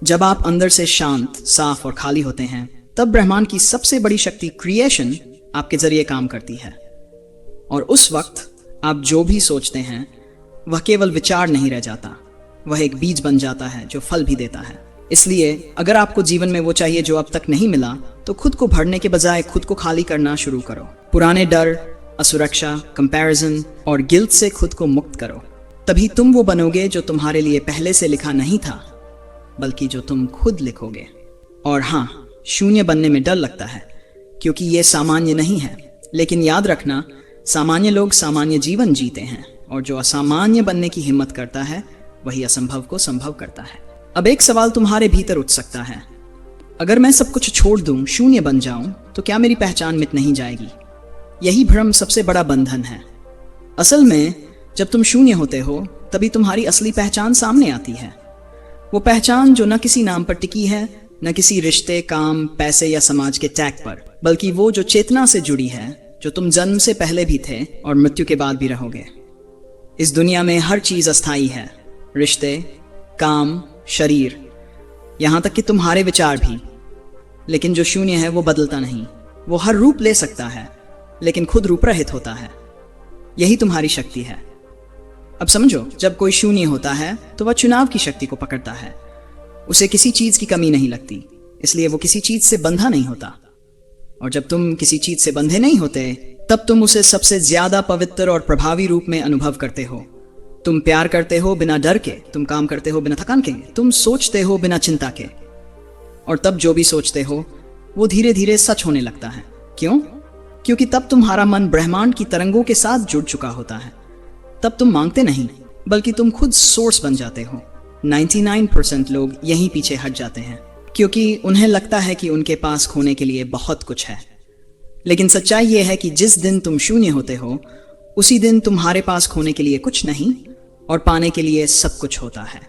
जब आप अंदर से शांत, साफ और खाली होते हैं, तब ब्रह्मांड की सबसे बड़ी शक्ति क्रिएशन आपके जरिए काम करती है। और उस वक्त आप जो भी सोचते हैं वह केवल विचार नहीं रह जाता, वह एक बीज बन जाता है जो फल भी देता है। इसलिए अगर आपको जीवन में वो चाहिए जो अब तक नहीं मिला, तो खुद को भरने के बजाय खुद को खाली करना शुरू करो। पुराने डर, असुरक्षा, कंपैरिजन और गिल्ट से खुद को मुक्त करो। तभी तुम वो बनोगे जो तुम्हारे लिए पहले से लिखा नहीं था, बल्कि जो तुम खुद लिखोगे। और हाँ, शून्य बनने में डर लगता है, क्योंकि ये सामान्य नहीं है। लेकिन याद रखना, सामान्य लोग सामान्य जीवन जीते हैं, और जो असामान्य बनने की हिम्मत करता है वही असंभव को संभव करता है। अब एक सवाल तुम्हारे भीतर उठ सकता है, अगर मैं सब कुछ छोड़ दूं, शून्य बन जाऊं, तो क्या मेरी पहचान मिट नहीं जाएगी? यही भ्रम सबसे बड़ा बंधन है। असल में जब तुम शून्य होते हो, तभी तुम्हारी असली पहचान सामने आती है। वो पहचान जो न किसी नाम पर टिकी है, न किसी रिश्ते, काम, पैसे या समाज के टैग पर, बल्कि वो जो चेतना से जुड़ी है, जो तुम जन्म से पहले भी थे और मृत्यु के बाद भी रहोगे। इस दुनिया में हर चीज अस्थायी है, रिश्ते, काम, शरीर, यहां तक कि तुम्हारे विचार भी। लेकिन जो शून्य है वो बदलता नहीं। वो हर रूप ले सकता है, लेकिन खुद रूप रहित होता है। यही तुम्हारी शक्ति है। अब समझो, जब कोई शून्य होता है तो वह चुनाव की शक्ति को पकड़ता है। उसे किसी चीज की कमी नहीं लगती, इसलिए वो किसी चीज से बंधा नहीं होता। और जब तुम किसी चीज से बंधे नहीं होते, तब तुम उसे सबसे ज्यादा पवित्र और प्रभावी रूप में अनुभव करते हो। तुम प्यार करते हो बिना डर के, तुम काम करते हो बिना थकान के, तुम सोचते हो बिना चिंता के। और तब जो भी सोचते हो वो धीरे धीरे सच होने लगता है। क्यों? क्योंकि तब तुम्हारा मन ब्रह्मांड की तरंगों के साथ जुड़ चुका होता है। तब तुम मांगते नहीं, बल्कि तुम खुद सोर्स बन जाते हो। 99% लोग यहीं पीछे हट जाते हैं, क्योंकि उन्हें लगता है कि उनके पास खोने के लिए बहुत कुछ है। लेकिन सच्चाई यह है कि जिस दिन तुम शून्य होते हो, उसी दिन तुम्हारे पास खोने के लिए कुछ नहीं और पाने के लिए सब कुछ होता है।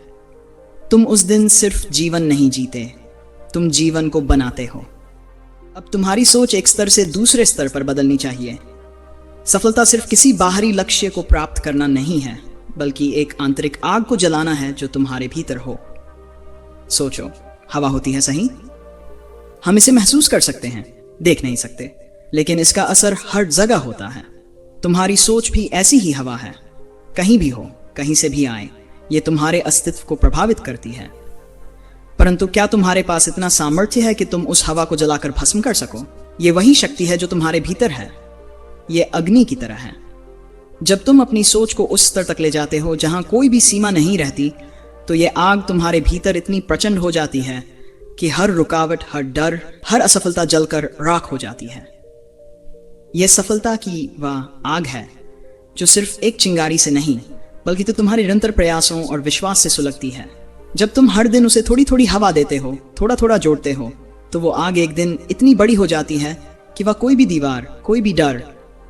तुम उस दिन सिर्फ जीवन नहीं जीते, तुम जीवन को बनाते हो। अब तुम्हारी सोच एक स्तर से दूसरे स्तर पर बदलनी चाहिए। सफलता सिर्फ किसी बाहरी लक्ष्य को प्राप्त करना नहीं है, बल्कि एक आंतरिक आग को जलाना है जो तुम्हारे भीतर हो। सोचो, हवा होती है, सही? हम इसे महसूस कर सकते हैं, देख नहीं सकते, लेकिन इसका असर हर जगह होता है। तुम्हारी सोच भी ऐसी ही हवा है। कहीं भी हो, कहीं से भी आए, ये तुम्हारे अस्तित्व को प्रभावित करती है। परंतु क्या तुम्हारे पास इतना सामर्थ्य है कि तुम उस हवा को जलाकर भस्म कर सको? ये वही शक्ति है जो तुम्हारे भीतर है। ये अग्नि की तरह है। जब तुम अपनी सोच को उस स्तर तक ले जाते हो जहां कोई भी सीमा नहीं रहती, तो ये आग तुम्हारे भीतर इतनी प्रचंड हो जाती है कि हर रुकावट, हर डर, हर असफलता जलकर राख हो जाती है। यह सफलता की वह आग है जो सिर्फ एक चिंगारी से नहीं, बल्कि तो तुम्हारे निरंतर प्रयासों और विश्वास से सुलगती है। जब तुम हर दिन उसे थोड़ी थोड़ी हवा देते हो, थोड़ा थोड़ा जोड़ते हो, तो वो आग एक दिन इतनी बड़ी हो जाती है कि वह कोई भी दीवार, कोई भी डर,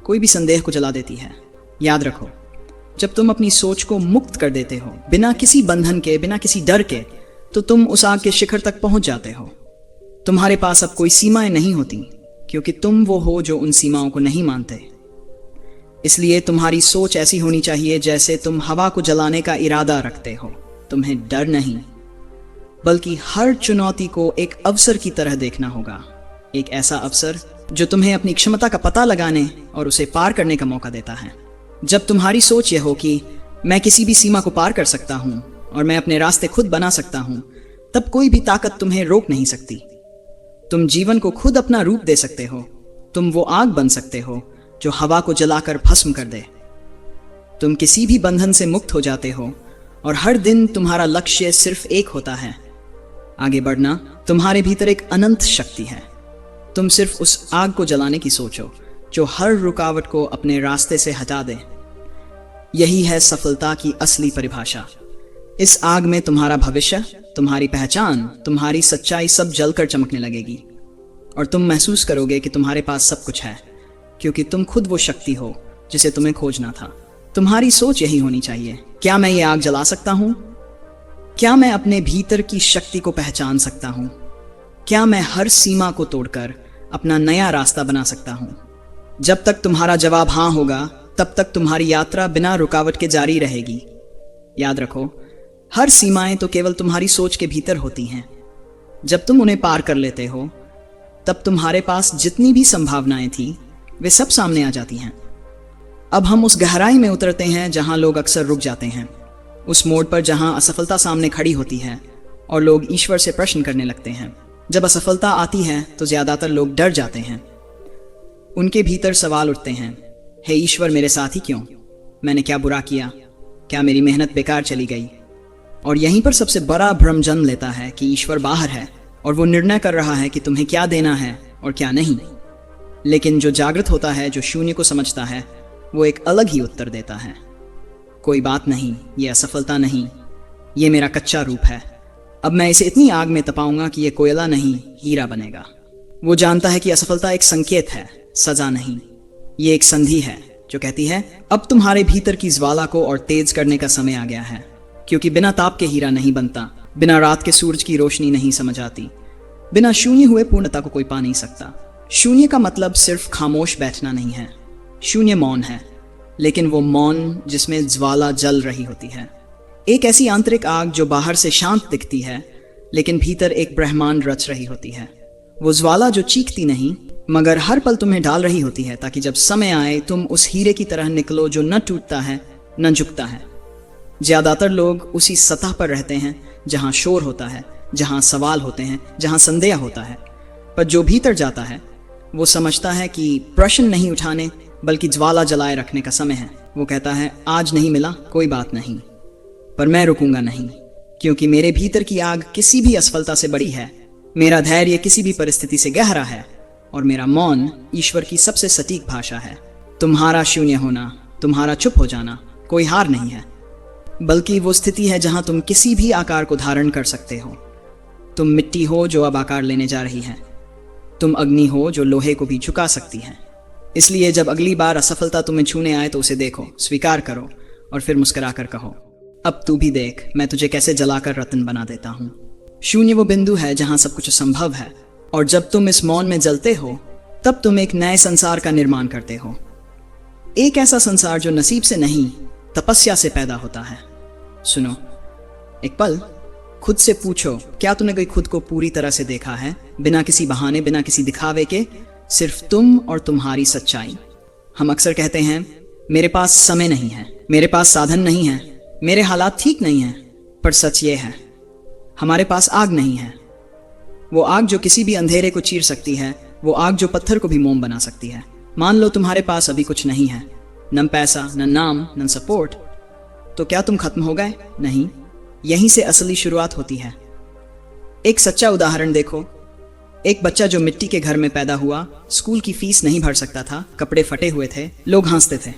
कोई भी संदेह को जला देती है। याद रखो, जब तुम अपनी सोच को मुक्त कर देते हो, बिना किसी बंधन के, बिना किसी डर के, तो तुम उस आग के शिखर तक पहुंच जाते हो। तुम्हारे पास अब कोई सीमाएं नहीं होती, क्योंकि तुम वो हो जो उन सीमाओं को नहीं मानते। इसलिए तुम्हारी सोच ऐसी होनी चाहिए जैसे तुम हवा को जलाने का इरादा रखते हो। तुम्हें डर नहीं, बल्कि हर चुनौती को एक अवसर की तरह देखना होगा। एक ऐसा अवसर जो तुम्हें अपनी क्षमता का पता लगाने और उसे पार करने का मौका देता है। जब तुम्हारी सोच यह हो कि मैं किसी भी सीमा को पार कर सकता हूं और मैं अपने रास्ते खुद बना सकता हूं, तब कोई भी ताकत तुम्हें रोक नहीं सकती। तुम जीवन को खुद अपना रूप दे सकते हो। तुम वो आग बन सकते हो जो हवा को जलाकर भस्म कर दे। तुम किसी भी बंधन से मुक्त हो जाते हो और हर दिन तुम्हारा लक्ष्य सिर्फ एक होता है, आगे बढ़ना। तुम्हारे भीतर एक अनंत शक्ति है। तुम सिर्फ उस आग को जलाने की सोचो जो हर रुकावट को अपने रास्ते से हटा दे। यही है सफलता की असली परिभाषा। इस आग में तुम्हारा भविष्य, तुम्हारी पहचान, तुम्हारी सच्चाई सब जलकर चमकने लगेगी और तुम महसूस करोगे कि तुम्हारे पास सब कुछ है, क्योंकि तुम खुद वो शक्ति हो जिसे तुम्हें खोजना था। तुम्हारी सोच यही होनी चाहिए, क्या मैं ये आग जला सकता हूं? क्या मैं अपने भीतर की शक्ति को पहचान सकता हूं? क्या मैं हर सीमा को तोड़कर अपना नया रास्ता बना सकता हूं? जब तक तुम्हारा जवाब हां होगा, तब तक तुम्हारी यात्रा बिना रुकावट के जारी रहेगी। याद रखो, हर सीमाएं तो केवल तुम्हारी सोच के भीतर होती हैं। जब तुम उन्हें पार कर लेते हो तब तुम्हारे पास जितनी भी संभावनाएं थी वे सब सामने आ जाती हैं। अब हम उस गहराई में उतरते हैं जहां लोग अक्सर रुक जाते हैं, उस मोड़ पर जहां असफलता सामने खड़ी होती है और लोग ईश्वर से प्रश्न करने लगते हैं। जब असफलता आती है तो ज्यादातर लोग डर जाते हैं। उनके भीतर सवाल उठते हैं, हे ईश्वर, मेरे साथ ही क्यों? मैंने क्या बुरा किया? क्या मेरी मेहनत बेकार चली गई? और यहीं पर सबसे बड़ा भ्रम जन्म लेता है कि ईश्वर बाहर है और वो निर्णय कर रहा है कि तुम्हें क्या देना है और क्या नहीं। लेकिन जो जागृत होता है, जो शून्य को समझता है, वो एक अलग ही उत्तर देता है। कोई बात नहीं, ये असफलता नहीं, ये मेरा कच्चा रूप है। अब मैं इसे इतनी आग में तपाऊंगा कि ये कोयला नहीं, हीरा बनेगा। वो जानता है कि असफलता एक संकेत है, सजा नहीं। ये एक संधि है जो कहती है अब तुम्हारे भीतर की ज्वाला को और तेज करने का समय आ गया है, क्योंकि बिना ताप के हीरा नहीं बनता, बिना रात के सूरज की रोशनी नहीं समझ आती, बिना शून्य हुए पूर्णता को कोई पा नहीं सकता। शून्य का मतलब सिर्फ खामोश बैठना नहीं है। शून्य मौन है, लेकिन वो मौन जिसमें ज्वाला जल रही होती है। एक ऐसी आंतरिक आग जो बाहर से शांत दिखती है लेकिन भीतर एक ब्रह्मांड रच रही होती है। वो ज्वाला जो चीखती नहीं मगर हर पल तुम्हें डाल रही होती है, ताकि जब समय आए तुम उस हीरे की तरह निकलो जो न टूटता है न झुकता है। ज्यादातर लोग उसी सतह पर रहते हैं जहां शोर होता है, जहां सवाल होते हैं, जहां संदेह होता है। पर जो भीतर जाता है वो समझता है कि प्रश्न नहीं उठाने बल्कि ज्वाला जलाए रखने का समय है। वो कहता है आज नहीं मिला कोई बात नहीं, पर मैं रुकूंगा नहीं, क्योंकि मेरे भीतर की आग किसी भी असफलता से बड़ी है। मेरा धैर्य किसी भी परिस्थिति से गहरा है और मेरा मौन ईश्वर की सबसे सटीक भाषा है। तुम्हारा शून्य होना, तुम्हारा चुप हो जाना कोई हार नहीं है, बल्कि वो स्थिति है जहां तुम किसी भी आकार को धारण कर सकते हो। तुम मिट्टी हो जो अब आकार लेने जा रही है। तुम अग्नि हो जो लोहे को भी झुका सकती है। इसलिए जब अगली बार असफलता तुम्हें छूने आए तो उसे देखो, स्वीकार करो और फिर मुस्कुराकर कहो, अब तू भी देख मैं तुझे कैसे जलाकर रत्न बना देता हूं। शून्य वो बिंदु है जहां सब कुछ संभव है, और जब तुम इस मौन में जलते हो तब तुम एक नए संसार का निर्माण करते हो। एक ऐसा संसार जो नसीब से नहीं तपस्या से पैदा होता है। सुनो, एक पल खुद से पूछो, क्या तूने कभी खुद को पूरी तरह से देखा है, बिना किसी बहाने, बिना किसी दिखावे के, सिर्फ तुम और तुम्हारी सच्चाई। हम अक्सर कहते हैं मेरे पास समय नहीं है, मेरे पास साधन नहीं है, मेरे हालात ठीक नहीं हैं, पर सच ये है हमारे पास आग नहीं है। वो आग जो किसी भी अंधेरे को चीर सकती है, वो आग जो पत्थर को भी मोम बना सकती है। मान लो तुम्हारे पास अभी कुछ नहीं है, न पैसा, न नाम, न सपोर्ट, तो क्या तुम खत्म हो गए? नहीं, यहीं से असली शुरुआत होती है। एक सच्चा उदाहरण देखो। एक बच्चा जो मिट्टी के घर में पैदा हुआ, स्कूल की फीस नहीं भर सकता था, कपड़े फटे हुए थे, लोग हंसते थे,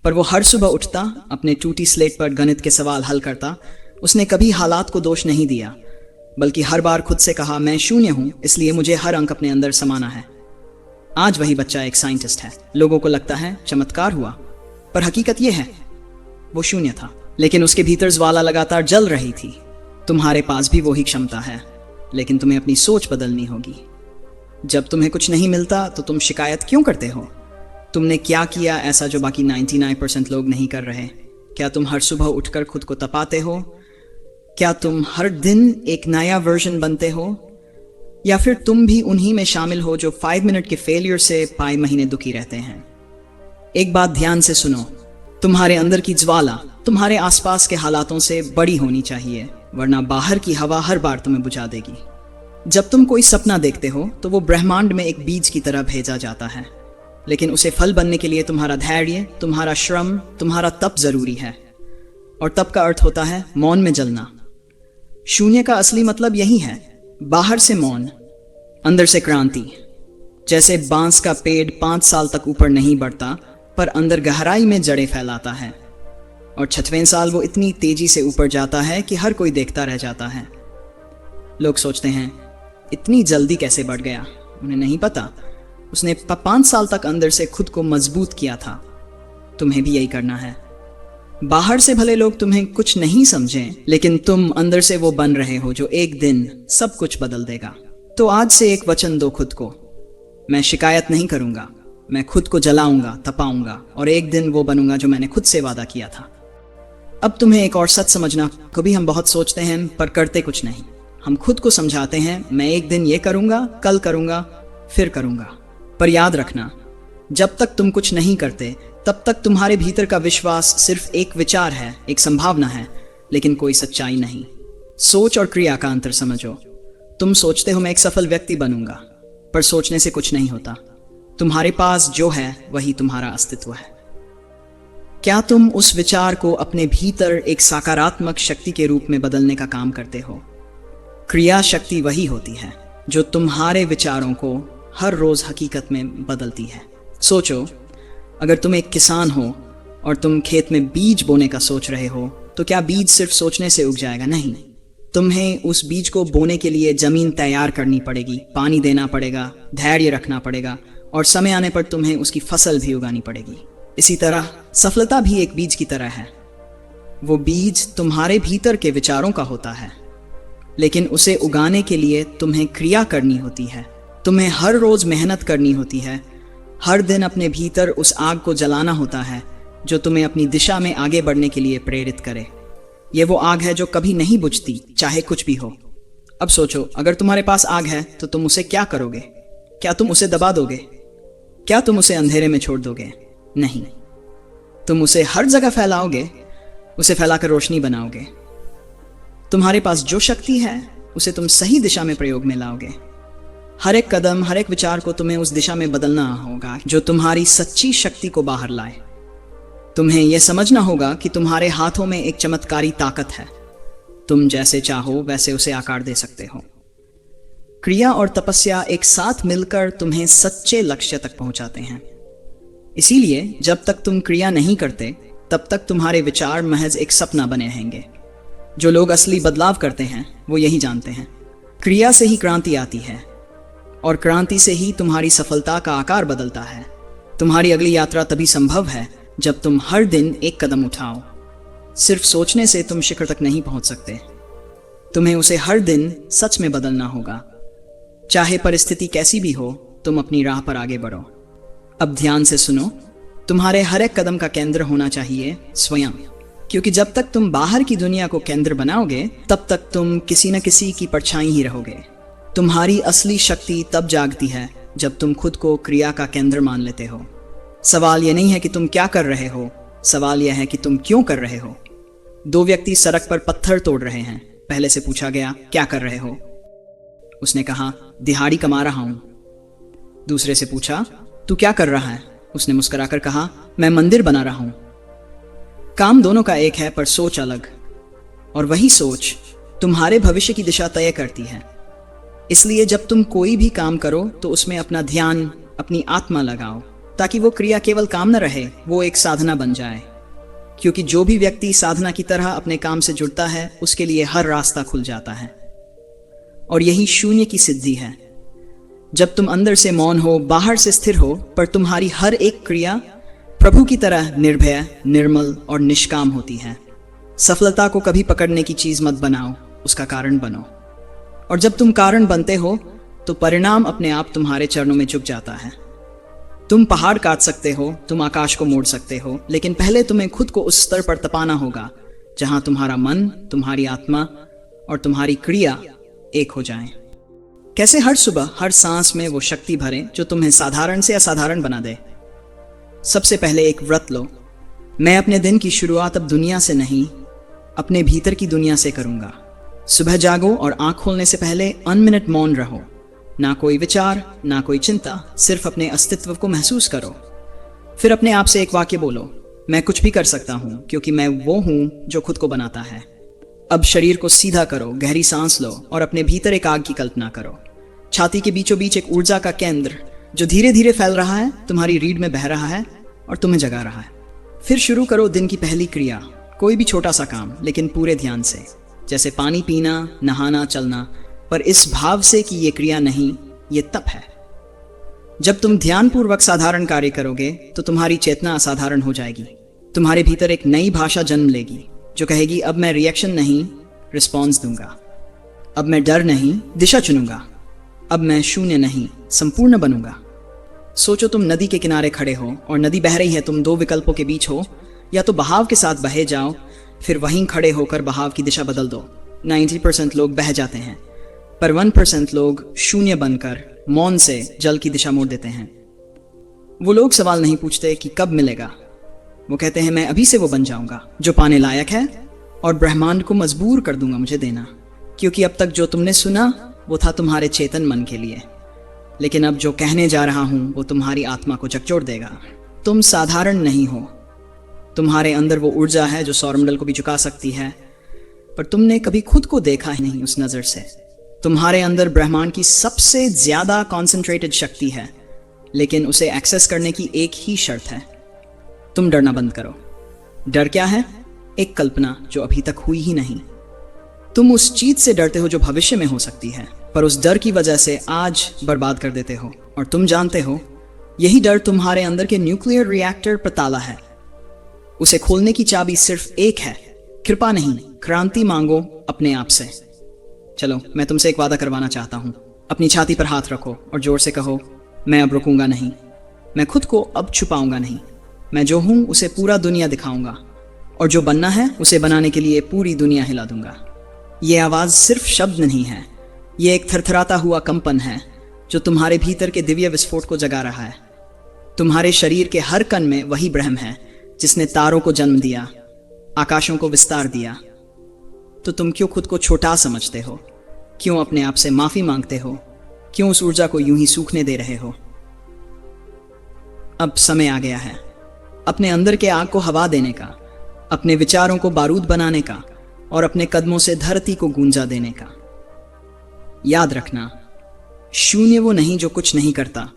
पर वो हर सुबह उठता, अपने टूटी स्लेट पर गणित के सवाल हल करता। उसने कभी हालात को दोष नहीं दिया, बल्कि हर बार खुद से कहा मैं शून्य हूं, इसलिए मुझे हर अंक अपने अंदर समाना है। आज वही बच्चा एक साइंटिस्ट है। लोगों को लगता है चमत्कार हुआ, पर हकीकत यह है वो शून्य था, लेकिन उसके भीतर ज्वाला लगातार जल रही थी। तुम्हारे पास भी वही क्षमता है, लेकिन तुम्हें अपनी सोच बदलनी होगी। जब तुम्हें कुछ नहीं मिलता तो तुम शिकायत क्यों करते हो? तुमने क्या किया ऐसा जो बाकी 99% लोग नहीं कर रहे? क्या तुम हर सुबह उठकर खुद को तपाते हो? क्या तुम हर दिन एक नया वर्जन बनते हो? या फिर तुम भी उन्हीं में शामिल हो जो 5 मिनट के फेलियर से पाई महीने दुखी रहते हैं? एक बात ध्यान से सुनो, तुम्हारे अंदर की ज्वाला तुम्हारे आसपास के हालातों से बड़ी होनी चाहिए, वरना बाहर की हवा हर बार तुम्हें बुझा देगी। जब तुम कोई सपना देखते हो तो वो ब्रह्मांड में एक बीज की तरह भेजा जाता है, लेकिन उसे फल बनने के लिए तुम्हारा धैर्य, तुम्हारा श्रम, तुम्हारा तप जरूरी है। और तप का अर्थ होता है मौन में जलना। शून्य का असली मतलब यही है, बाहर से मौन, अंदर से क्रांति। जैसे बांस का पेड़ 5 साल तक ऊपर नहीं बढ़ता, पर अंदर गहराई में जड़ें फैलाता है, और 6वें साल वो इतनी तेजी से ऊपर जाता है कि हर कोई देखता रह जाता है। लोग सोचते हैं इतनी जल्दी कैसे बढ़ गया? उन्हें नहीं पता उसने 5 साल तक अंदर से खुद को मजबूत किया था। तुम्हें भी यही करना है। बाहर से भले लोग तुम्हें कुछ नहीं समझें, लेकिन तुम अंदर से वो बन रहे हो जो एक दिन सब कुछ बदल देगा। तो आज से एक वचन दो खुद को, मैं शिकायत नहीं करूंगा, मैं खुद को जलाऊंगा, तपाऊंगा, और एक दिन वो बनूंगा जो मैंने खुद से वादा किया था। अब तुम्हें एक और सच समझना, कभी हम बहुत सोचते हैं पर करते कुछ नहीं। हम खुद को समझाते हैं मैं एक दिन ये करूंगा, कल करूंगा, फिर करूंगा। पर याद रखना, जब तक तुम कुछ नहीं करते तब तक तुम्हारे भीतर का विश्वास सिर्फ एक विचार है, एक संभावना है, लेकिन कोई सच्चाई नहीं। सोच और क्रिया का अंतर समझो। तुम सोचते हो मैं एक सफल व्यक्ति बनूंगा, पर सोचने से कुछ नहीं होता। तुम्हारे पास जो है वही तुम्हारा अस्तित्व है। क्या तुम उस विचार को अपने भीतर एक सकारात्मक शक्ति के रूप में बदलने का काम करते हो? क्रिया शक्ति वही होती है जो तुम्हारे विचारों को हर रोज हकीकत में बदलती है। सोचो, अगर तुम एक किसान हो और तुम खेत में बीज बोने का सोच रहे हो, तो क्या बीज सिर्फ सोचने से उग जाएगा? नहीं, तुम्हें उस बीज को बोने के लिए जमीन तैयार करनी पड़ेगी, पानी देना पड़ेगा, धैर्य रखना पड़ेगा, और समय आने पर तुम्हें उसकी फसल भी उगानी पड़ेगी। इसी तरह सफलता भी एक बीज की तरह है। वो बीज तुम्हारे भीतर के विचारों का होता है, लेकिन उसे उगाने के लिए तुम्हें क्रिया करनी होती है। तुम्हें हर रोज मेहनत करनी होती है। हर दिन अपने भीतर उस आग को जलाना होता है जो तुम्हें अपनी दिशा में आगे बढ़ने के लिए प्रेरित करे। ये वो आग है जो कभी नहीं बुझती, चाहे कुछ भी हो। अब सोचो, अगर तुम्हारे पास आग है तो तुम उसे क्या करोगे? क्या तुम उसे दबा दोगे? क्या तुम उसे अंधेरे में छोड़ दोगे? नहीं, तुम उसे हर जगह फैलाओगे, उसे फैलाकर रोशनी बनाओगे। तुम्हारे पास जो शक्ति है उसे तुम सही दिशा में प्रयोग में लाओगे। हर एक कदम, हर एक विचार को तुम्हें उस दिशा में बदलना होगा जो तुम्हारी सच्ची शक्ति को बाहर लाए। तुम्हें यह समझना होगा कि तुम्हारे हाथों में एक चमत्कारी ताकत है। तुम जैसे चाहो वैसे उसे आकार दे सकते हो। क्रिया और तपस्या एक साथ मिलकर तुम्हें सच्चे लक्ष्य तक पहुंचाते हैं। इसीलिए जब तक तुम क्रिया नहीं करते तब तक तुम्हारे विचार महज एक सपना बने रहेंगे। जो लोग असली बदलाव करते हैं वो यही जानते हैं, क्रिया से ही क्रांति आती है, और क्रांति से ही तुम्हारी सफलता का आकार बदलता है। तुम्हारी अगली यात्रा तभी संभव है जब तुम हर दिन एक कदम उठाओ। सिर्फ सोचने से तुम शिखर तक नहीं पहुंच सकते, तुम्हें उसे हर दिन सच में बदलना होगा। चाहे परिस्थिति कैसी भी हो, तुम अपनी राह पर आगे बढ़ो। अब ध्यान से सुनो, तुम्हारे हर एक कदम का केंद्र होना चाहिए स्वयं, क्योंकि जब तक तुम बाहर की दुनिया को केंद्र बनाओगे तब तक तुम किसी न किसी की परछाई ही रहोगे। तुम्हारी असली शक्ति तब जागती है जब तुम खुद को क्रिया का केंद्र मान लेते हो। सवाल यह नहीं है कि तुम क्या कर रहे हो, सवाल यह है कि तुम क्यों कर रहे हो। दो व्यक्ति सड़क पर पत्थर तोड़ रहे हैं। पहले से पूछा गया, क्या कर रहे हो? उसने कहा, दिहाड़ी कमा रहा हूं। दूसरे से पूछा, तू क्या कर रहा है? उसने मुस्कुराकर कहा, मैं मंदिर बना रहा हूं। काम दोनों का एक है, पर सोच अलग, और वही सोच तुम्हारे भविष्य की दिशा तय करती है। इसलिए जब तुम कोई भी काम करो तो उसमें अपना ध्यान, अपनी आत्मा लगाओ, ताकि वो क्रिया केवल काम न रहे, वो एक साधना बन जाए। क्योंकि जो भी व्यक्ति साधना की तरह अपने काम से जुड़ता है उसके लिए हर रास्ता खुल जाता है, और यही शून्य की सिद्धि है। जब तुम अंदर से मौन हो, बाहर से स्थिर हो, पर तुम्हारी हर एक क्रिया प्रभु की तरह निर्भय, निर्मल और निष्काम होती है। सफलता को कभी पकड़ने की चीज मत बनाओ, उसका कारण बनो। और जब तुम कारण बनते हो तो परिणाम अपने आप तुम्हारे चरणों में झुक जाता है। तुम पहाड़ काट सकते हो, तुम आकाश को मोड़ सकते हो, लेकिन पहले तुम्हें खुद को उस स्तर पर तपाना होगा जहां तुम्हारा मन, तुम्हारी आत्मा और तुम्हारी क्रिया एक हो जाएं। कैसे? हर सुबह, हर सांस में वो शक्ति भरें जो तुम्हें साधारण से असाधारण बना दे। सबसे पहले एक व्रत लो। मैं अपने दिन की शुरुआत अब दुनिया से नहीं, अपने भीतर की दुनिया से करूंगा। सुबह जागो और आंख खोलने से पहले 1 मिनट मौन रहो। ना कोई विचार, ना कोई चिंता, सिर्फ अपने अस्तित्व को महसूस करो। फिर अपने आप से एक वाक्य बोलो, मैं कुछ भी कर सकता हूं क्योंकि मैं वो हूं जो खुद को बनाता है। अब शरीर को सीधा करो, गहरी सांस लो और अपने भीतर एक आग की कल्पना करो। छाती के बीचों बीच एक ऊर्जा का केंद्र जो धीरे धीरे फैल रहा है, तुम्हारी रीढ़ में बह रहा है और तुम्हें जगा रहा है। फिर शुरू करो दिन की पहली क्रिया, कोई भी छोटा सा काम, लेकिन पूरे ध्यान से, जैसे पानी पीना, नहाना, चलना, पर इस भाव से कि ये क्रिया नहीं, ये तप है। जब तुम ध्यानपूर्वक साधारण कार्य करोगे तो तुम्हारी चेतना असाधारण हो जाएगी। तुम्हारे भीतर एक नई भाषा जन्म लेगी जो कहेगी, अब मैं रिएक्शन नहीं, रिस्पॉन्स दूंगा। अब मैं डर नहीं, दिशा चुनूंगा। अब मैं शून्य नहीं, संपूर्ण बनूंगा। सोचो, तुम नदी के किनारे खड़े हो और नदी बह रही है। तुम 2 विकल्पों के बीच हो, या तो बहाव के साथ बहे जाओ फिर वहीं खड़े होकर बहाव की दिशा बदल दो। 90% लोग बह जाते हैं, पर 1% लोग शून्य बनकर मौन से जल की दिशा मोड़ देते हैं। वो लोग सवाल नहीं पूछते कि कब मिलेगा, वो कहते हैं मैं अभी से वो बन जाऊंगा जो पाने लायक है, और ब्रह्मांड को मजबूर कर दूंगा मुझे देना, क्योंकि अब तक जो तुमने सुना वो था तुम्हारे चेतन मन के लिए, लेकिन अब जो कहने जा रहा हूं वो तुम्हारी आत्मा को झकझोर देगा। तुम साधारण नहीं हो, तुम्हारे अंदर वो ऊर्जा है जो सौरमंडल को भी झुका सकती है, पर तुमने कभी खुद को देखा ही नहीं उस नजर से। तुम्हारे अंदर ब्रह्मांड की सबसे ज्यादा कॉन्सेंट्रेटेड शक्ति है, लेकिन उसे एक्सेस करने की एक ही शर्त है, तुम डरना बंद करो। डर क्या है? एक कल्पना जो अभी तक हुई ही नहीं। तुम उस चीज से डरते हो जो भविष्य में हो सकती है, पर उस डर की वजह से आज बर्बाद कर देते हो। और तुम जानते हो यही डर तुम्हारे अंदर के न्यूक्लियर रिएक्टर पर ताला है। उसे खोलने की चाबी सिर्फ एक है, कृपा नहीं, क्रांति मांगो अपने आप से। चलो, मैं तुमसे एक वादा करवाना चाहता हूं। अपनी छाती पर हाथ रखो और जोर से कहो, मैं अब रुकूंगा नहीं, मैं खुद को अब छुपाऊंगा नहीं, मैं जो हूं उसे पूरा दुनिया दिखाऊंगा, और जो बनना है उसे बनाने के लिए पूरी दुनिया हिला दूंगा। ये आवाज सिर्फ शब्द नहीं है, ये एक थरथराता हुआ कंपन है जो तुम्हारे भीतर के दिव्य विस्फोट को जगा रहा है। तुम्हारे शरीर के हर कण में वही ब्रह्म है जिसने तारों को जन्म दिया, आकाशों को विस्तार दिया। तो तुम क्यों खुद को छोटा समझते हो? क्यों अपने आप से माफी मांगते हो? क्यों उस ऊर्जा को यूं ही सूखने दे रहे हो? अब समय आ गया है अपने अंदर के आग को हवा देने का, अपने विचारों को बारूद बनाने का, और अपने कदमों से धरती को गूंजा देने का। याद रखना, शून्य वो नहीं जो कुछ नहीं करता,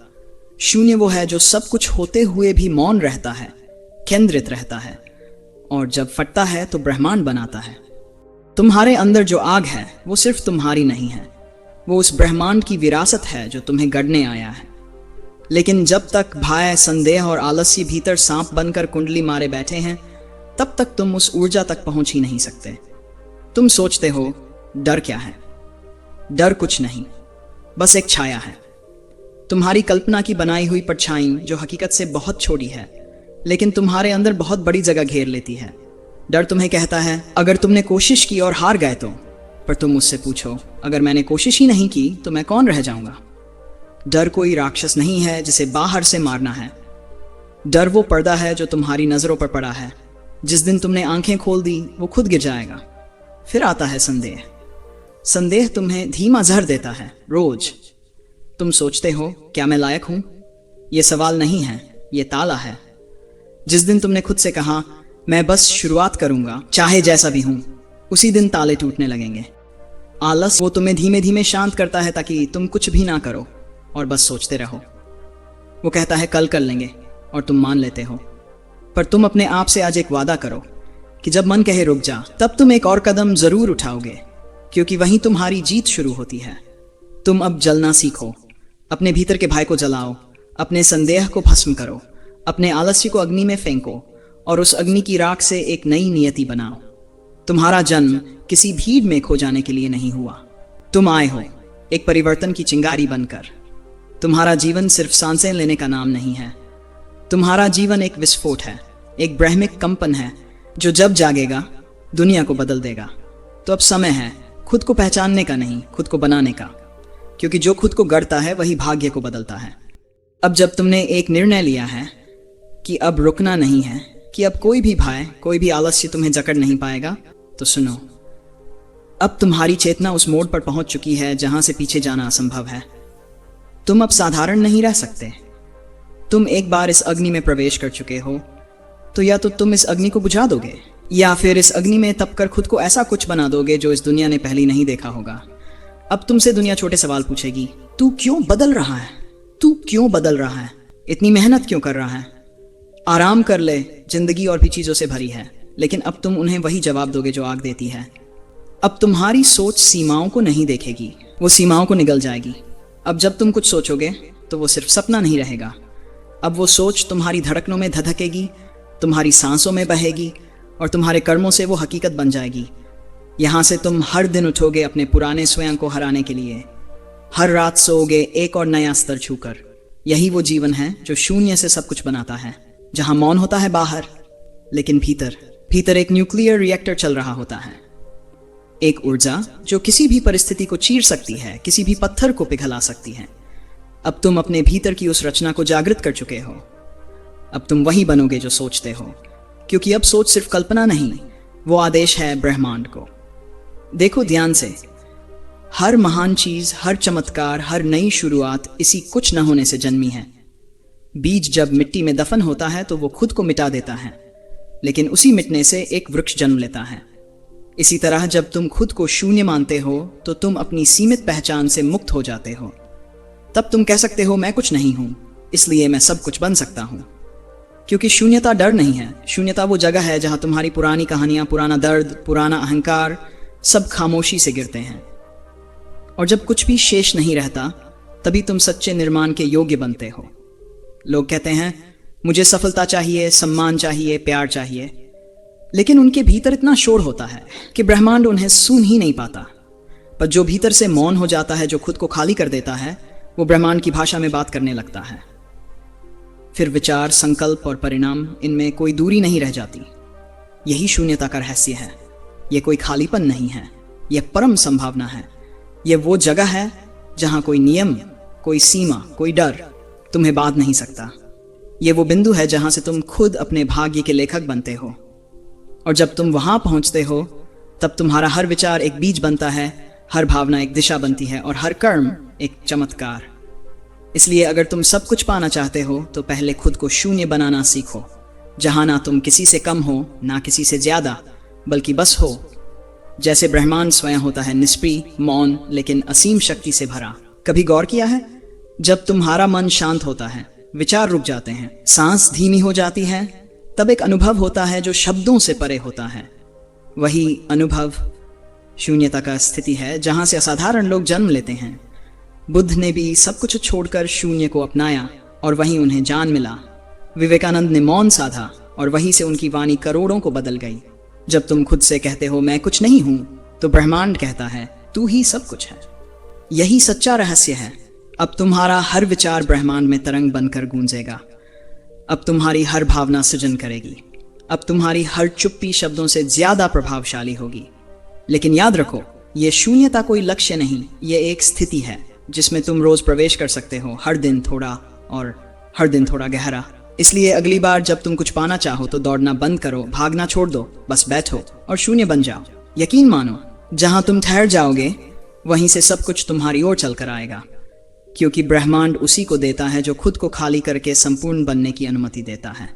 शून्य वो है जो सब कुछ होते हुए भी मौन रहता है, केंद्रित रहता है, और जब फटता है तो ब्रह्मांड बनाता है। तुम्हारे अंदर जो आग है वो सिर्फ तुम्हारी नहीं है, वो उस ब्रह्मांड की विरासत है जो तुम्हें गढ़ने आया है। लेकिन जब तक भय, संदेह और आलस्य भीतर सांप बनकर कुंडली मारे बैठे हैं, तब तक तुम उस ऊर्जा तक पहुंच ही नहीं सकते। तुम सोचते हो डर क्या है? डर कुछ नहीं, बस एक छाया है, तुम्हारी कल्पना की बनाई हुई परछाई जो हकीकत से बहुत छोटी है, लेकिन तुम्हारे अंदर बहुत बड़ी जगह घेर लेती है। डर तुम्हें कहता है अगर तुमने कोशिश की और हार गए तो, पर तुम मुझसे पूछो अगर मैंने कोशिश ही नहीं की तो मैं कौन रह जाऊंगा। डर कोई राक्षस नहीं है जिसे बाहर से मारना है। डर वो पर्दा है जो तुम्हारी नजरों पर पड़ा है। जिस दिन तुमने आंखें खोल दी वो खुद गिर जाएगा। फिर आता है संदेह। संदेह तुम्हें धीमा जहर देता है रोज। तुम सोचते हो क्या मैं लायक हूं? ये सवाल नहीं है, ये ताला है। जिस दिन तुमने खुद से कहा मैं बस शुरुआत करूंगा चाहे जैसा भी हूं, उसी दिन ताले टूटने लगेंगे। आलस वो तुम्हें धीमे धीमे शांत करता है ताकि तुम कुछ भी ना करो और बस सोचते रहो। वो कहता है कल कर लेंगे और तुम मान लेते हो। पर तुम अपने आप से आज एक वादा करो कि जब मन कहे रुक जा, तब तुम एक और कदम जरूर उठाओगे, क्योंकि वहीं तुम्हारी जीत शुरू होती है। तुम अब जलना सीखो, अपने भीतर के भाई को जलाओ, अपने संदेह को भस्म करो, अपने आलस्य को अग्नि में फेंको और उस अग्नि की राख से एक नई नियति बनाओ। तुम्हारा जन्म किसी भीड़ में खो जाने के लिए नहीं हुआ। तुम आए हो एक परिवर्तन की चिंगारी बनकर। तुम्हारा जीवन सिर्फ सांसें लेने का नाम नहीं है। तुम्हारा जीवन एक विस्फोट है, एक ब्रह्मिक कंपन है जो जब जागेगा दुनिया को बदल देगा। तो अब समय है खुद को पहचानने का नहीं, खुद को बनाने का, क्योंकि जो खुद को गढ़ता है वही भाग्य को बदलता है। अब जब तुमने एक निर्णय लिया है कि अब रुकना नहीं है, कि अब कोई भी भय, कोई भी आलस्य तुम्हें जकड़ नहीं पाएगा, तो सुनो, अब तुम्हारी चेतना उस मोड़ पर पहुंच चुकी है जहां से पीछे जाना असंभव है। तुम अब साधारण नहीं रह सकते। तुम एक बार इस अग्नि में प्रवेश कर चुके हो, तो या तो तुम इस अग्नि को बुझा दोगे या फिर इस अग्नि में तपकर खुद को ऐसा कुछ बना दोगे जो इस दुनिया ने पहले नहीं देखा होगा। अब तुमसे दुनिया छोटे सवाल पूछेगी, तू क्यों बदल रहा है? तू क्यों बदल रहा है? इतनी मेहनत क्यों कर रहा है? आराम कर ले, जिंदगी और भी चीजों से भरी है। लेकिन अब तुम उन्हें वही जवाब दोगे जो आग देती है। अब तुम्हारी सोच सीमाओं को नहीं देखेगी, वो सीमाओं को निगल जाएगी। अब जब तुम कुछ सोचोगे तो वो सिर्फ सपना नहीं रहेगा। अब वो सोच तुम्हारी धड़कनों में धधकेगी, तुम्हारी सांसों में बहेगी और तुम्हारे कर्मों से वो हकीकत बन जाएगी। यहाँ से तुम हर दिन उठोगे अपने पुराने स्वयं को हराने के लिए। हर रात सोओगे एक और नया स्तर छूकर। यही वो जीवन है जो शून्य से सब कुछ बनाता है, जहाँ मौन होता है बाहर, लेकिन भीतर भीतर एक न्यूक्लियर रिएक्टर चल रहा होता है, एक ऊर्जा जो किसी भी परिस्थिति को चीर सकती है, किसी भी पत्थर को पिघला सकती है। अब तुम अपने भीतर की उस रचना को जागृत कर चुके हो। अब तुम वही बनोगे जो सोचते हो, क्योंकि अब सोच सिर्फ कल्पना नहीं, वो आदेश है ब्रह्मांड को। देखो ध्यान से, हर महान चीज, हर चमत्कार, हर नई शुरुआत इसी कुछ न होने से जन्मी है। बीज जब मिट्टी में दफन होता है तो वो खुद को मिटा देता है, लेकिन उसी मिटने से एक वृक्ष जन्म लेता है। इसी तरह जब तुम खुद को शून्य मानते हो तो तुम अपनी सीमित पहचान से मुक्त हो जाते हो। तब तुम कह सकते हो मैं कुछ नहीं हूं, इसलिए मैं सब कुछ बन सकता हूं। क्योंकि शून्यता डर नहीं है। शून्यता वो जगह है जहां तुम्हारी पुरानी कहानियां, पुराना दर्द, पुराना अहंकार सब खामोशी से गिरते हैं। और जब कुछ भी शेष नहीं रहता, तभी तुम सच्चे निर्माण के योग्य बनते हो। लोग कहते हैं मुझे सफलता चाहिए, सम्मान चाहिए, प्यार चाहिए, लेकिन उनके भीतर इतना शोर होता है कि ब्रह्मांड उन्हें सुन ही नहीं पाता। पर जो भीतर से मौन हो जाता है, जो खुद को खाली कर देता है, वो ब्रह्मांड की भाषा में बात करने लगता है। फिर विचार, संकल्प और परिणाम, इनमें कोई दूरी नहीं रह जाती। यही शून्यता का रहस्य है। यह कोई खालीपन नहीं है, यह परम संभावना है। यह वो जगह है जहां कोई नियम, कोई सीमा, कोई डर तुम्हें बांध नहीं सकता। यह वो बिंदु है जहां से तुम खुद अपने भाग्य के लेखक बनते हो। और जब तुम वहां पहुंचते हो, तब तुम्हारा हर विचार एक बीज बनता है, हर भावना एक दिशा बनती है और हर कर्म एक चमत्कार। इसलिए अगर तुम सब कुछ पाना चाहते हो तो पहले खुद को शून्य बनाना सीखो, जहां ना तुम किसी से कम हो, ना किसी से ज्यादा, बल्कि बस हो। जैसे ब्रह्मांड स्वयं होता है, निष्क्रिय, मौन, लेकिन असीम शक्ति से भरा। कभी गौर किया है, जब तुम्हारा मन शांत होता है, विचार रुक जाते हैं, सांस धीमी हो जाती है, तब एक अनुभव होता है जो शब्दों से परे होता है। वही अनुभव शून्यता का स्थिति है जहां से असाधारण लोग जन्म लेते हैं। बुद्ध ने भी सब कुछ छोड़कर शून्य को अपनाया और वहीं उन्हें जान मिला। विवेकानंद ने मौन साधा और वहीं से उनकी वाणी करोड़ों को बदल गई। जब तुम खुद से कहते हो मैं कुछ नहीं हूं, तो ब्रह्मांड कहता है तू ही सब कुछ है। यही सच्चा रहस्य है। अब तुम्हारा हर विचार ब्रह्मांड में तरंग बनकर गूंजेगा। अब तुम्हारी हर भावना सृजन करेगी। अब तुम्हारी हर चुप्पी शब्दों से ज्यादा प्रभावशाली होगी। लेकिन याद रखो, ये शून्यता कोई लक्ष्य नहीं, ये एक स्थिति है जिसमें तुम रोज प्रवेश कर सकते हो, हर दिन थोड़ा और हर दिन थोड़ा गहरा। इसलिए अगली बार जब तुम कुछ पाना चाहो तो दौड़ना बंद करो, भागना छोड़ दो, बस बैठो और शून्य बन जाओ। यकीन मानो, जहां तुम ठहर जाओगे वहीं से सब कुछ तुम्हारी ओर चलकर आएगा। क्योंकि ब्रह्मांड उसी को देता है जो खुद को खाली करके संपूर्ण बनने की अनुमति देता है।